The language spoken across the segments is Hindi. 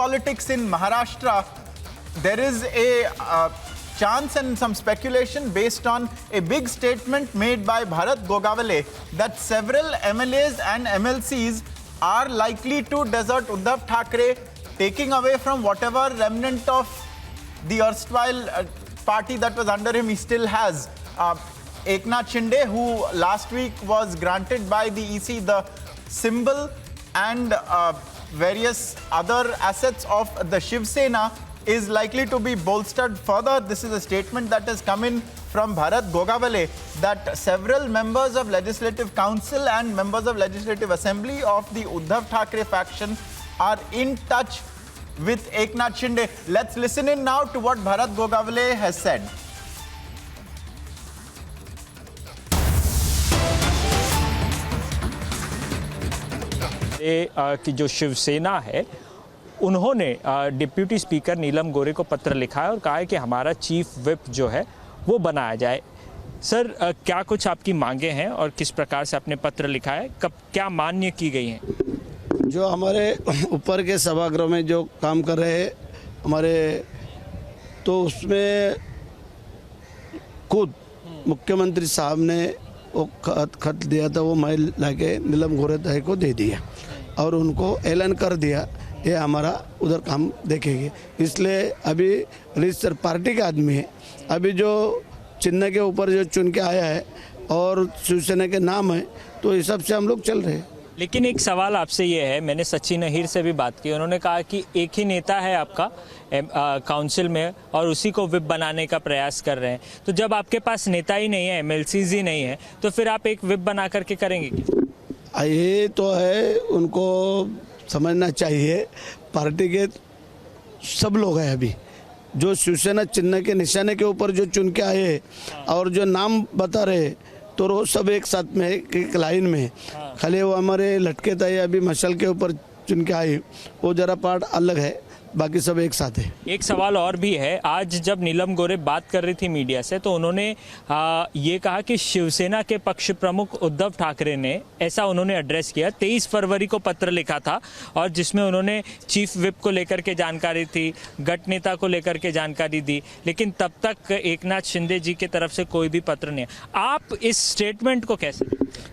politics in Maharashtra, there is a chance and some speculation based on a big statement made by Bharat Gogavale that several MLAs and MLCs are likely to desert Uddhav Thackeray, taking away from whatever remnant of the erstwhile party that was under him he still has. Eknath Shinde, who last week was granted by the EC the symbol and various other assets of the Shiv Sena, is likely to be bolstered further. This is a statement that has come in from Bharat Gogavale that several members of Legislative Council and members of Legislative Assembly of the Uddhav Thackeray faction are in touch with Eknath Shinde. Let's listen in now to what Bharat Gogavale has said. कि जो शिवसेना है उन्होंने डिप्यूटी स्पीकर नीलम गोरे को पत्र लिखा है और कहा है कि हमारा चीफ विप जो है वो बनाया जाए। सर, क्या कुछ आपकी मांगे हैं और किस प्रकार से आपने पत्र लिखा है, कब क्या मान्य की गई हैं? जो हमारे ऊपर के सभागृह में जो काम कर रहे हैं हमारे, तो उसमें खुद मुख्यमंत्री साहब ने वो खत दिया था, वो मैं लाके नीलम गोरे ताई को दे दिया और उनको ऐलान कर दिया ये हमारा उधर काम देखेंगे। इसलिए अभी रजिस्टर पार्टी का आदमी है, अभी जो चिन्ह के ऊपर जो चुन के आया है और शिवसेना के नाम है, तो इस सब से हम लोग चल रहे हैं। लेकिन एक सवाल आपसे ये है, मैंने सचिन अहीर से भी बात की, उन्होंने कहा कि एक ही नेता है आपका काउंसिल में और उसी को विप बनाने का प्रयास कर रहे हैं। तो जब आपके पास नेता ही नहीं है, MLCs ही नहीं है, तो फिर आप एक विप बना करके करेंगे क्या? ये तो है, उनको समझना चाहिए। पार्टी के सब लोग हैं अभी जो शिवसेना चिन्ह के निशाने के ऊपर जो चुन के आए और जो नाम बता रहे, तो वो सब एक साथ में एक लाइन में। खाली वो हमारे लटके ताई अभी मशाल के ऊपर चुन के आए, वो जरा पार्ट अलग है, बाकी सब एक साथ है। एक सवाल और भी है, आज जब नीलम गोरे बात कर रही थी मीडिया से तो उन्होंने ये कहा कि शिवसेना के पक्ष प्रमुख उद्धव ठाकरे ने, ऐसा उन्होंने एड्रेस किया, 23 फरवरी को पत्र लिखा था और जिसमें उन्होंने चीफ विप को लेकर के जानकारी थी, गट नेता को लेकर के जानकारी दी, लेकिन तब तक एकनाथ शिंदे जी की तरफ से कोई भी पत्र नहीं है। आप इस स्टेटमेंट को कैसे?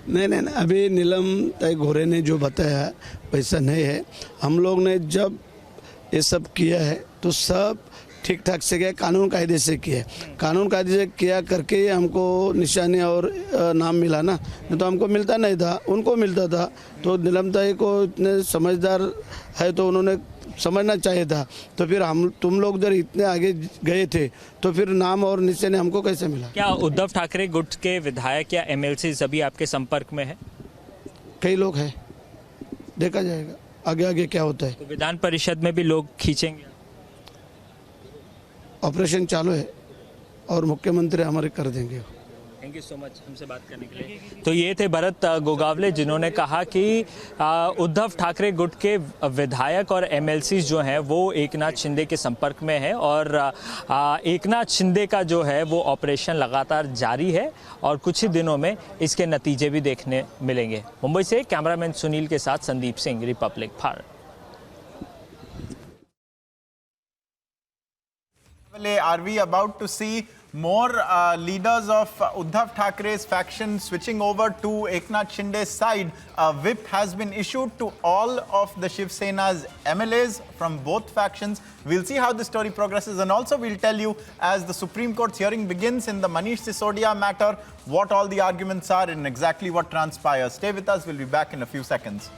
नहीं, अभी नीलम ताई गोरे ने जो बताया वैसा नहीं है। हम लोग ने जब ये सब किया है तो सब ठीक ठाक से किया, कानून कायदे से किया, कानून कायदे से किया करके हमको निशानी और नाम मिला ना, नहीं तो हमको मिलता नहीं था, उनको मिलता था। तो नीलम ताई को इतने समझदार है तो उन्होंने समझना चाहिए था। तो फिर तुम लोग जब इतने आगे गए थे तो फिर नाम और निशानी हमको कैसे मिला? क्या उद्धव ठाकरे गुट के विधायक या MLCs अभी आपके संपर्क में है? कई लोग हैं, देखा जाएगा आगे क्या होता है। तो विधान परिषद में भी लोग खींचेंगे? ऑपरेशन चालू है और मुख्यमंत्री हमारे कर देंगे। थैंक यू सो मच हमसे बात करने के लिए। तो ये थे भरत गोगावले, जिन्होंने कहा कि उद्धव ठाकरे गुट के विधायक और MLCs जो हैं वो एकनाथ शिंदे के संपर्क में है और एकनाथ शिंदे का जो है वो ऑपरेशन लगातार जारी है और कुछ ही दिनों में इसके नतीजे भी देखने मिलेंगे। मुंबई से कैमरामैन सुनील के साथ Sandeep Singh, Republic Bharat. Are we about to see more leaders of Uddhav Thackeray's faction switching over to Eknath Shinde's side? A whip has been issued to all of the Shiv Sena's MLAs from both factions. We'll see how the story progresses, and also we'll tell you as the Supreme Court's hearing begins in the Manish Sisodia matter, what all the arguments are and exactly what transpires. Stay with us, we'll be back in a few seconds.